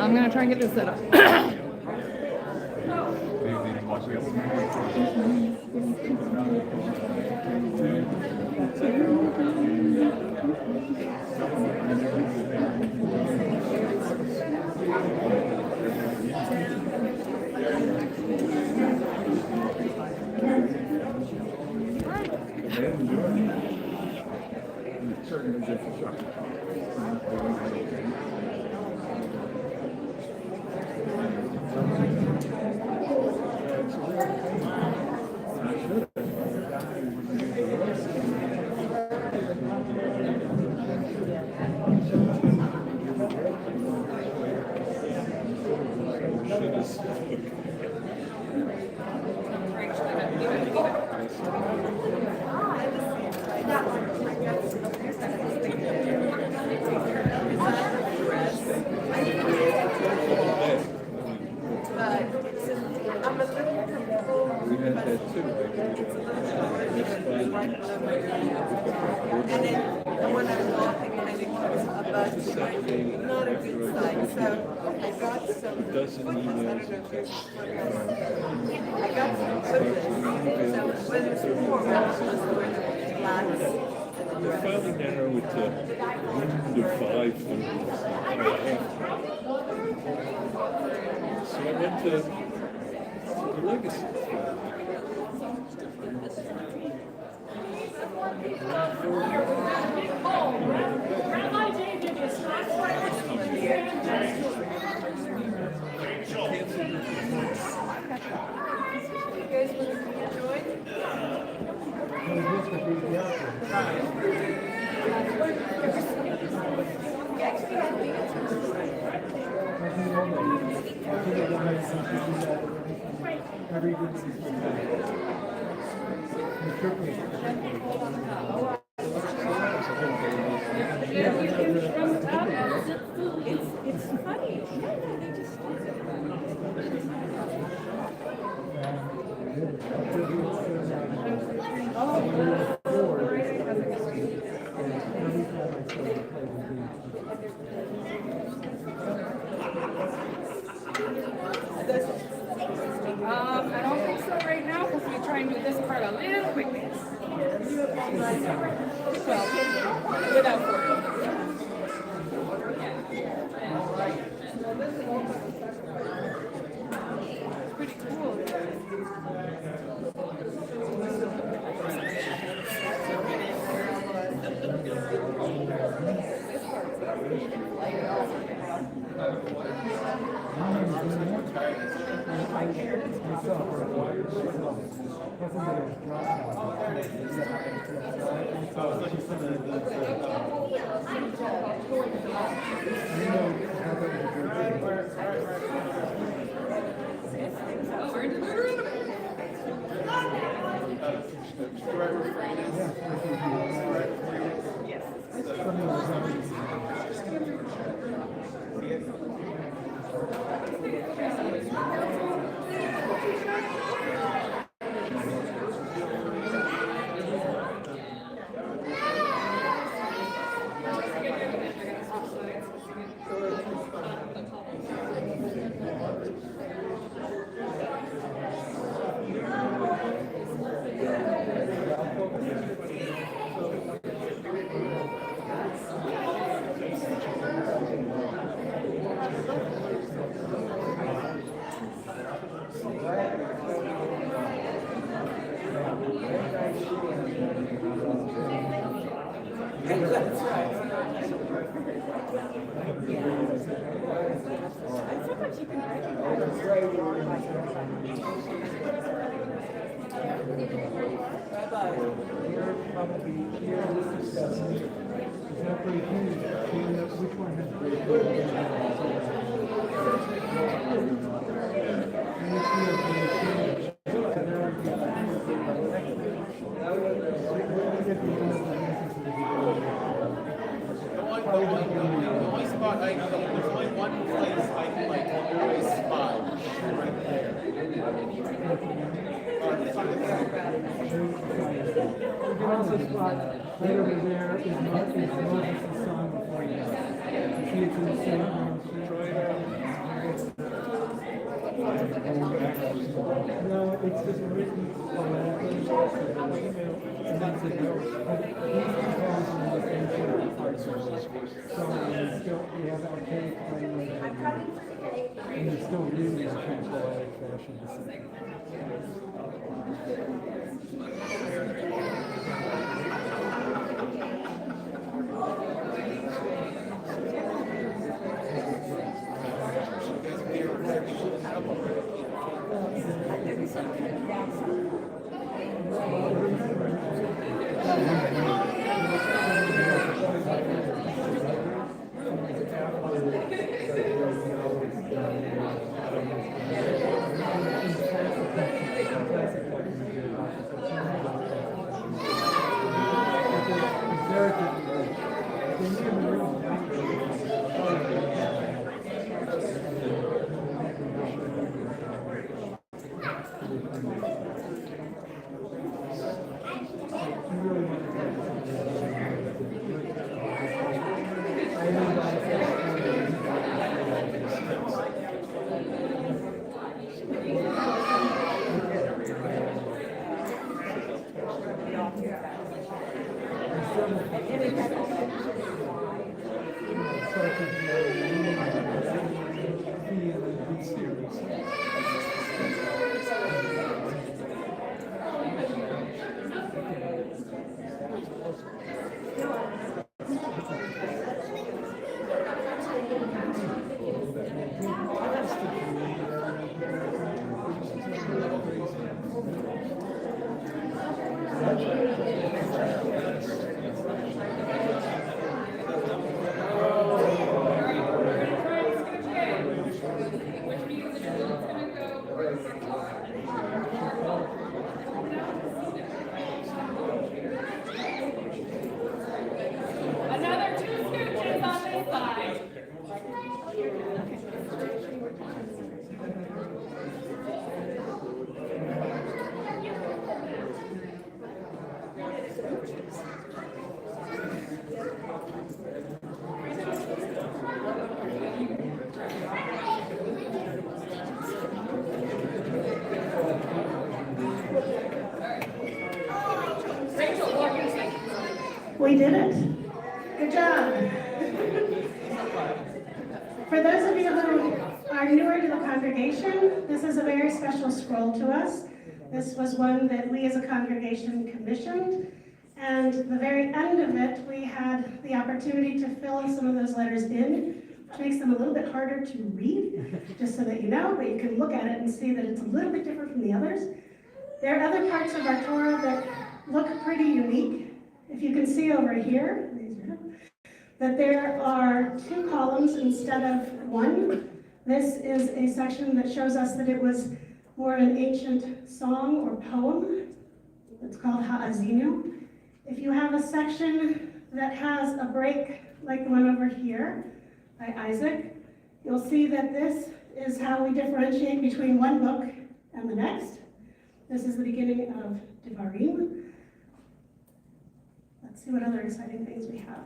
I'm gonna try and get this set up. Fairly narrow with a wind of 5 So I went to the Legacy. It's funny. I don't think so right now because we try and do this part a little quickly. Well, without worry. It's pretty cool. No, it's just written phonetically, and that's it. But these components are the ancient parts of it. So we have archaic language, and they're still using in transpoetic fashion. We did it. Good job. For those of you who are newer to the congregation, this is a very special scroll to us. This was one that we as a congregation commissioned, and the very end of it, we had the opportunity to fill some of those letters in, which makes them a little bit harder to read, just so that you know, but you can look at it and see that it's a little bit different from the others. There are other parts of our Torah that look pretty unique. If you can see over here, that there are 2 columns instead of 1. This is a section that shows us that it was more an ancient song or poem. It's called Ha'azinu. If you have a section that has a break like the one over here by Isaac, you'll see that this is how we differentiate between one book and the next. This is the beginning of Devarim. Let's see what other exciting things we have.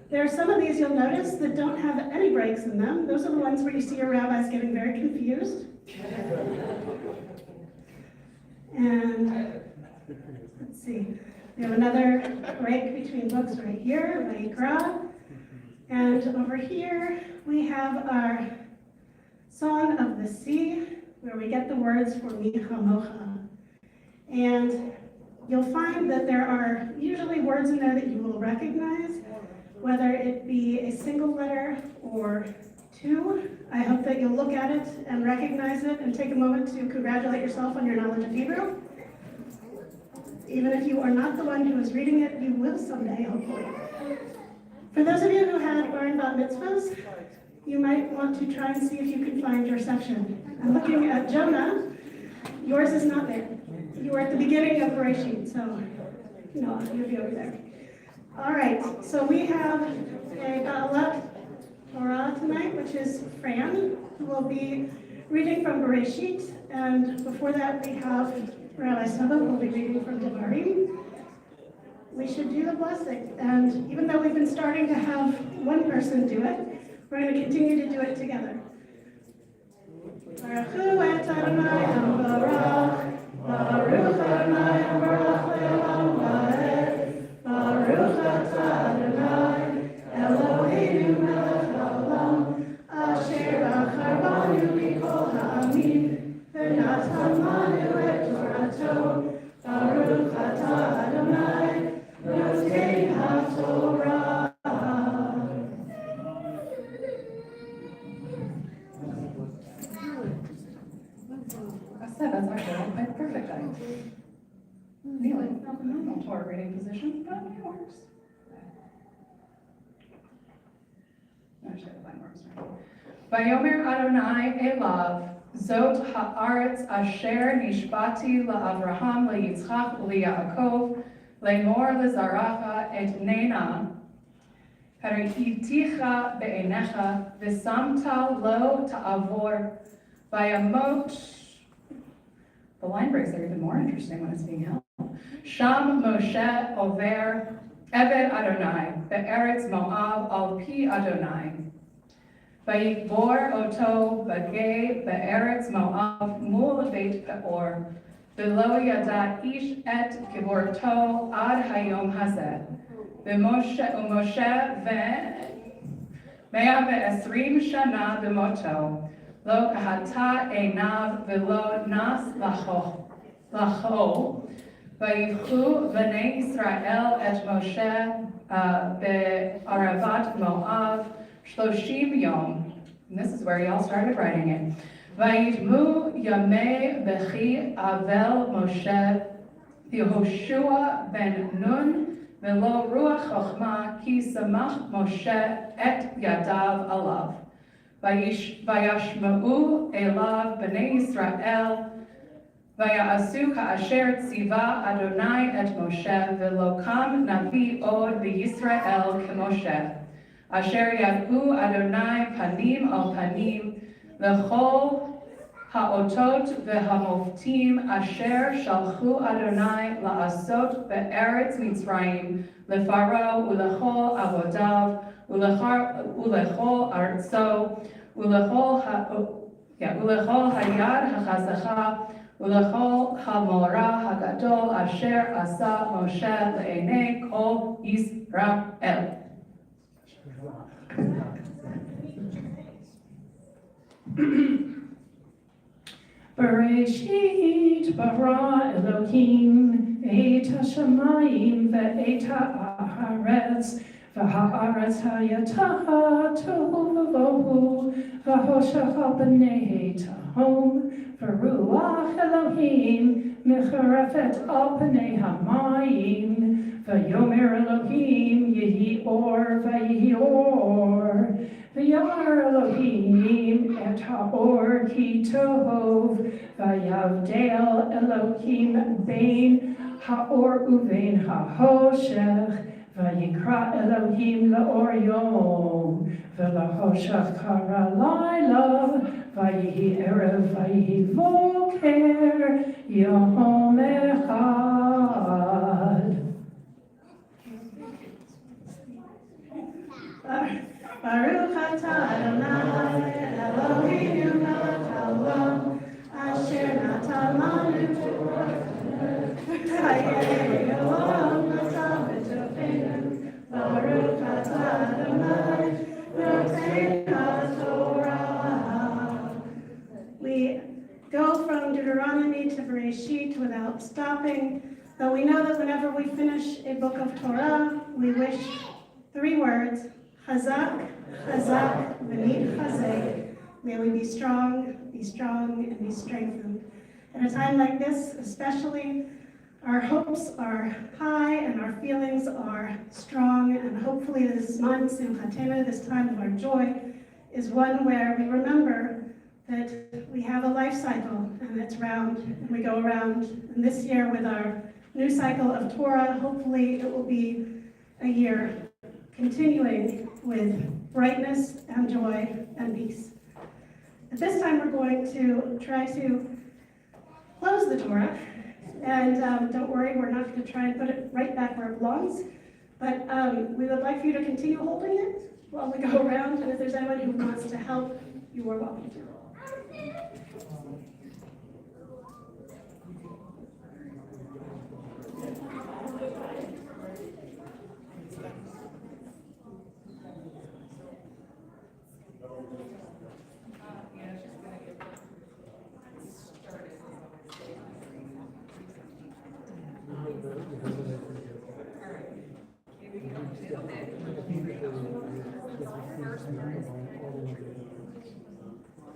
There are some of these you'll notice that don't have any breaks in them. Those are the ones where you see your rabbis getting very confused. And let's see, we have another break between books right here, Vayikra. And over here, we have our Song of the Sea, where we get the words for Mi Chamocha. And you'll find that there are usually words in there that you will recognize, whether it be a single letter or 2. I hope that you'll look at it and recognize it and take a moment to congratulate yourself on your knowledge of Hebrew. Even if you are not the one who is reading it, you will someday, hopefully. For those of you who had Bar and Bat mitzvahs, you might want to try and see if you can find your section. I'm looking at Jonah. Yours is not there. You were at the beginning of Bereshit, so no, you'll be over there. All right, so we have a Ba'alat Torah tonight, which is Fran, who will be reading from Bereshit, and before that we have Rabbi Saba, who will be reading from Devarim. We should do the blessing, and even though we've been starting to have one person do it, we're going to continue to do it together. Baruch hu et Adonai Ambarach, Baruch Adonai Ambarach Le'olam Va'ed, Baruch Atah Adonai, Eloheinu melech haolam, asher b'charbanu mikol ha'amim, v'natan lanu et Torato, Baruch Atah Adonai, Notei HaTorah. I said that's actually my perfect height. Kneeling, not the normal Torah reading position, but it works. Actually, the line works, right? Vayomer Adonai Elav, Zot ha'aretz asher nishbati la'Avraham le'Yitzchak le'Yaakov le'mor le'zaracha et nena hariticha be'enecha v'samta lo ta'avor vayamot. The line breaks are even more interesting when it's being held. Sham Moshe over Eved Adonai be'eretz Moab al pi Adonai. Vayikbor oto bagay be'eretz Moab mul beit Peor. V'lo yada ish et giborto ad hayom hazeh. V'Moshe mea ve'esrim shana b'moto. Lo kahata einav v'lo nas lacho. Vayivchu v'nei Yisrael et Moshe be'aravat Moab shloshim yom. And this is where y'all started writing it. Vayitmu yamei bechi avel Moshe Yehoshua ben Nun v'lo ruach chochma ki samach Moshe et yadav alav. Vayashma'u elav b'nei Yisrael vaya'asu ka'asher tziva Adonai et Moshe v'lo kam navi od b'Yisrael k'Moshe asher yad'u Adonai panim al panim v'chol ha'otot v'hamoftim asher shalchu Adonai la'asot be'eretz Mitzrayim leFaro u'lechol avodav ulechol artso, ulechol hayad hachazacha, ulechol hamora hagadol asher asa Moshe le'enei kol Yisrael. Bereshit bara Elohim et hashamayim ve'et ha'aretz v'ha'aretz hayata tohu v'vohu v'hoshacha b'nei tahom v'ruach Elohim mecharefet al pnei hamayim v'yomer Elohim yehi or v'yehi or v'yamar Elohim et ha'or ki tov v'yavdel Elohim bein ha'or uvein ha'hoshech v'yikra Elohim la'or yom v'lahoshech kara layla v'yihi erev v'yihi voker yom echad. Baruch atah Adonai Eloheinu melech haolam, asher natan lanu Torah v'chayei olam natan b'tofenu. Baruch atah Adonai notei HaTorah. We go from Deuteronomy to Bereshit without stopping, though we know that whenever we finish a book of Torah, we wish 3 words: Chazak, Chazak, V'nit Chazek. May we be strong, and be strengthened. At a time like this, especially, our hopes are high and our feelings are strong, and hopefully this month, Simchat Torah, this time of our joy, is one where we remember that we have a life cycle, and it's round, and we go around. And this year, with our new cycle of Torah, hopefully it will be a year continuing with brightness and joy and peace. At this time, we're going to try to close the Torah, and don't worry, we're not going to try and put it right back where it belongs, but we would like for you to continue holding it while we go around, and if there's anyone who wants to help, you are welcome to.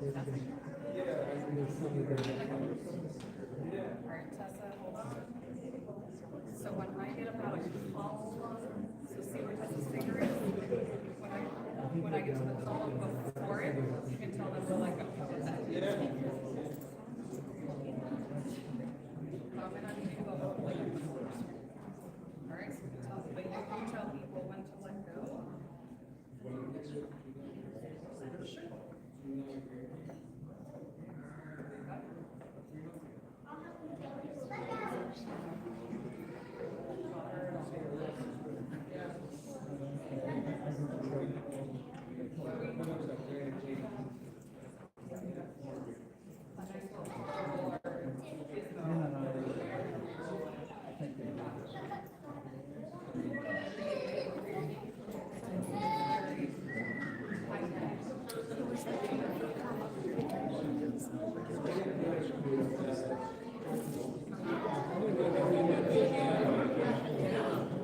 right, Tessa, hold on. So when I get about a call, so see where Tessa's finger is? When I get to the call before it, you can tell them to let go. And I need to go like, all right, so but you can tell people when to let go.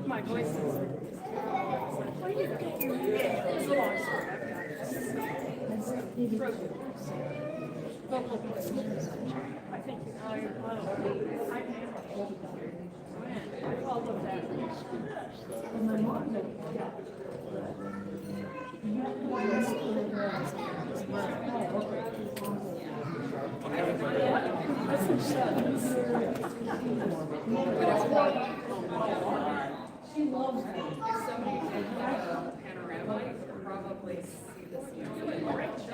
My voice is. It's a long story. I think all of that. And my mom did. She loves me. If somebody did a panorama, you could probably see this. You're doing a great job.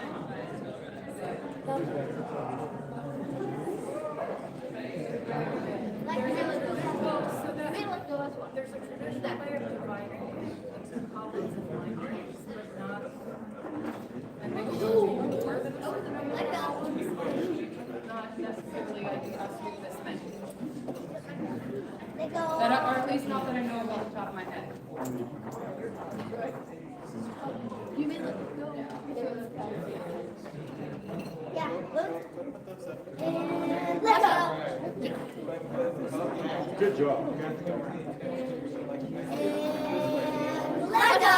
There's a traditional way of dividing into columns and line groups, but not. And they go more than not necessarily I do us do this many. That or at least not that I know off the top of my head. You mean let go? Yeah, look. And let go. Good job. And let go.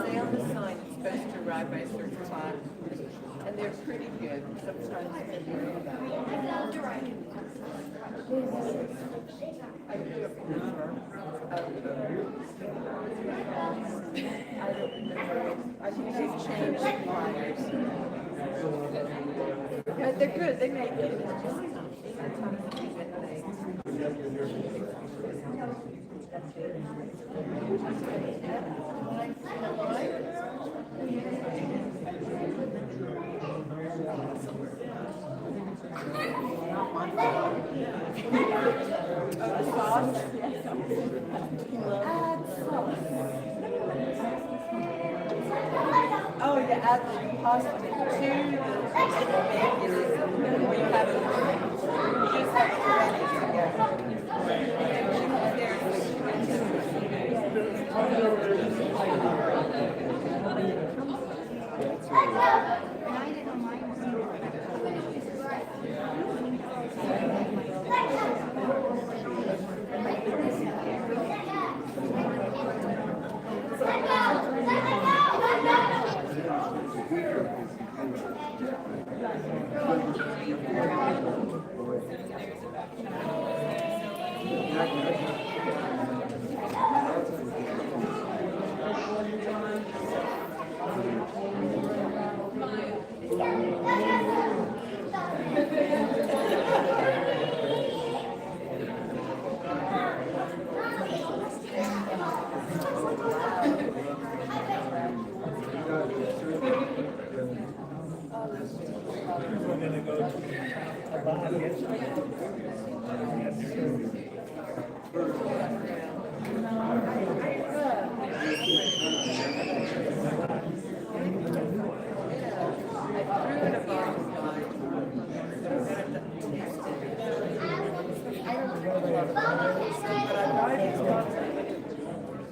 Say on the sign it's supposed to arrive by a certain time, and they're pretty good. Sometimes they worry about it. I do a picture I don't remember. I think they changed the flyers. Yeah, they're good. They make it. Sometimes they get late. Oh, you add the pasta to the we have it. You just have to run it together.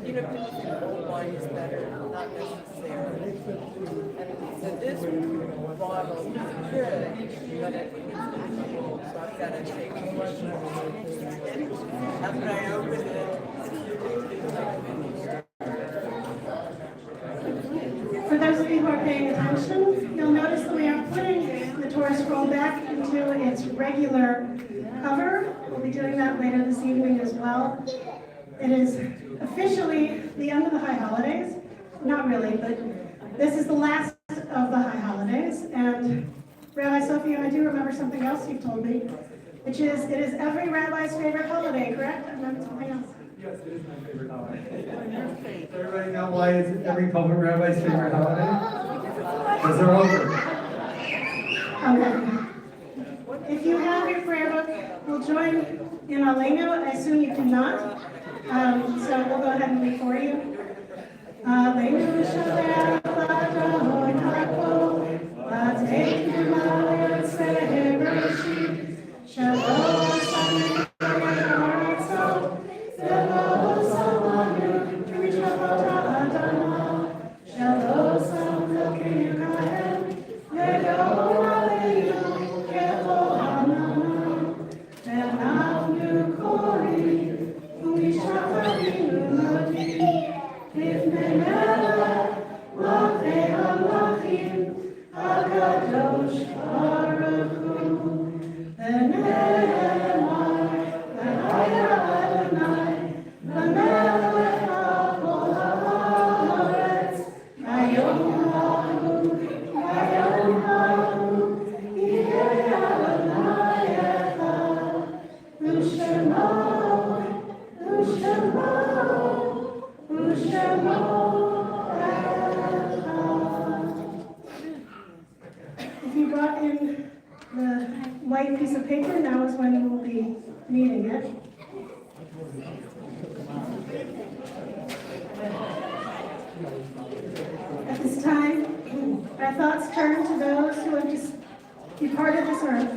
You know, people think old wine is better, not necessarily. And so this bottle is good, but I think it's old, so I've got to take it. After I open it. For those of you who are paying attention, you'll notice that we are putting the Torah scroll back into its regular cover. We'll be doing that later this evening as well. It is officially the end of the high holidays. Not really, but this is the last of the high holidays. And Rabbi Sophia, I do remember something else you've told me, which is it is every rabbi's favorite holiday, correct? I remember something else. Yes, it is my favorite holiday. Does everybody know why it's every public rabbi's favorite holiday? Because they're over. Okay. If you have your prayer book, we'll join in Aleinu. I assume you do not. So we'll go ahead and read for you. Aleinu shalem l'adon ha'kol, v'teinu ma'atzeh bereshit, shalom asamim v'yaretzo, v'lo samanu v'mishavot Adonai, shalom sam l'keinu kahem, v'yom aleinu k'chol ha'nana, v'nachnu korim, If you brought in the white piece of paper, now is when we will be needing it. At this time, our thoughts turn to those who have just departed this earth,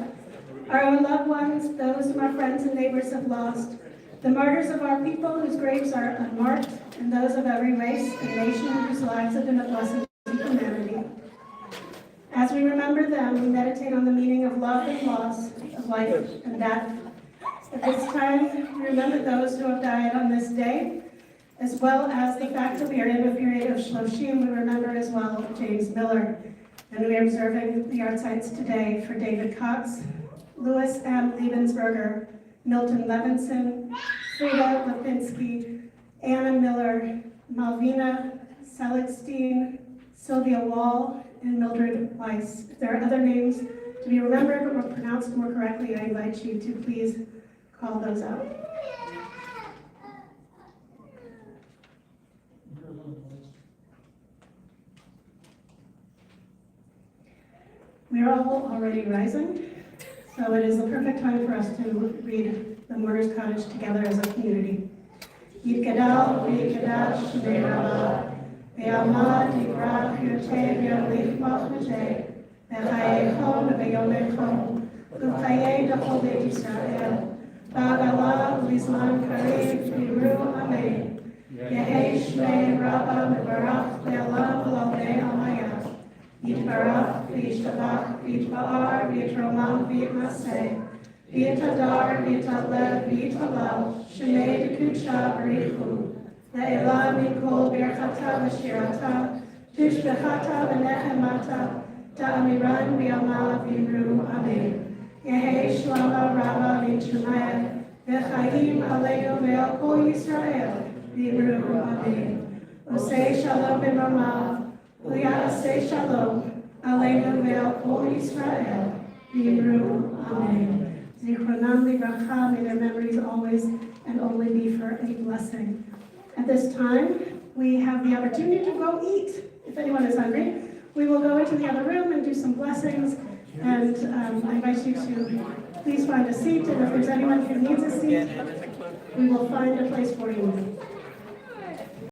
our own loved ones, those whom our friends and neighbors have lost, the martyrs of our people whose graves are unmarked, and those of every race and nation whose lives have been a blessing to humanity. As we remember them, we meditate on the meaning of love and loss, of life and death. At this time, we remember those who have died on this day, as well as the fact that we are in a period of Shloshim. We remember as well James Miller, and we are observing the Yartzites today for David Cox, Louis M. Liebensberger, Milton Levinson, Frida Lipinski, Anna Miller, Malvina Seligstein, Sylvia Wall, and Mildred Weiss. If there are other names to be remembered or pronounced more correctly, I invite you to please call those out. We are all already rising, so it is the perfect time for us to read the Mourner's Cottage together as a community. Yitgadal v'yitgadash shmei Rabbah, v'yamad yivrach yotei v'yamlich machmatei, v'chayechon v'yomechon, v'chayei d'chol beit Yisrael, v'agalah v'zman karev v'yiru amen. Yehei shmei Rabbah v'barach v'elam v'lalmei amayah. Yitbarach v'yishtabach v'yitba'ar v'yitromam v'yitmaseh. V'yitadar, v'yitadlev, v'yitalal, shemei d'kudsha b'richu, le'ela mikol birchata v'shirata, tishbechata v'nechemata, ta'amiran v'yama v'imru, amen. Yehei shlama rabba v'yishmaya, v'chayim aleinu ve'al kol Yisrael, v'imru, amen. Osei shalom b'mamav, u'ya'asei shalom, aleinu ve'al kol Yisrael, v'imru, amen. Zichronam livracha, may their memories always and only be for a blessing. At this time, we have the opportunity to go eat. If anyone is hungry, we will go into the other room and do some blessings. And I invite you to please find a seat, and if there's anyone who needs a seat, we will find a place for you.